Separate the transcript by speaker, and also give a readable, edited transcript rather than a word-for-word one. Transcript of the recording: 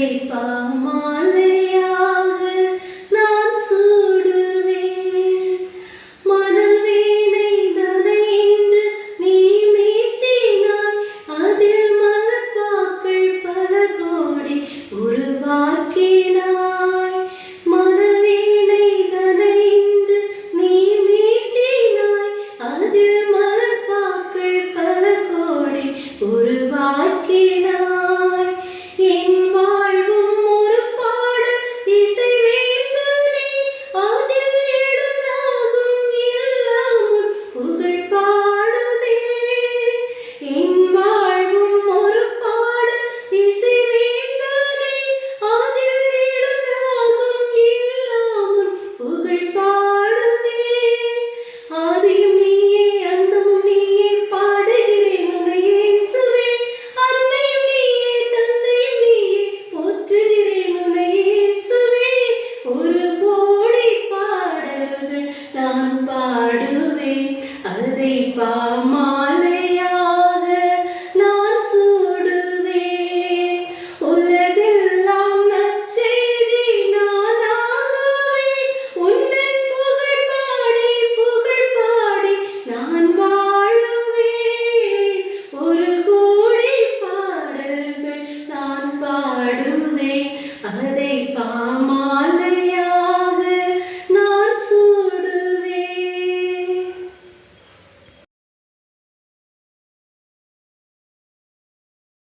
Speaker 1: அதை பாமாலையாக நான் சூடுவேன். மனவீணை தனை என்று நீ மீட்டினாய், அதில் மலர்பாக்கள் பல கோடி உருவாக்கினாய். மனவீணை தனை என்று நீ மீட்டினாய், அதில் மலர்பாக்கள் பல கோடி உருவாக்கினாய். என் வாழ்வும் ஒரு பாடல் இசைவேந்துனே, அதில் எழும் ராகம் இல்லாமல் புகழ் பாடுதே. என் வாழ்வும் ஒரு பாடல் இசைவேந்துனே, அதில் எழும் ராகம் இல்லாமல் புகழ் பாடுதே. ஆதியும் நீயே அந்தமும் நீயே, பாடுகிறேன் உன்னை இயேசுவே. அன்னையும் நீயே தந்தையும் நீயே, போற்றுகிறேன் உன்னை இயேசுவே. ஒரு கோடி பாடல்கள் நான் பாடுவேன், அதை பாமாலையாக நான் சூடுவேன். உலகெல்லாம் நற்செய்தி நானாகுவேன், உந்தன் புகழ் பாடி நான் வாழுவேன். ஒரு கோடி பாடல்கள் நான் பாடுவேன், அதை பாமாலை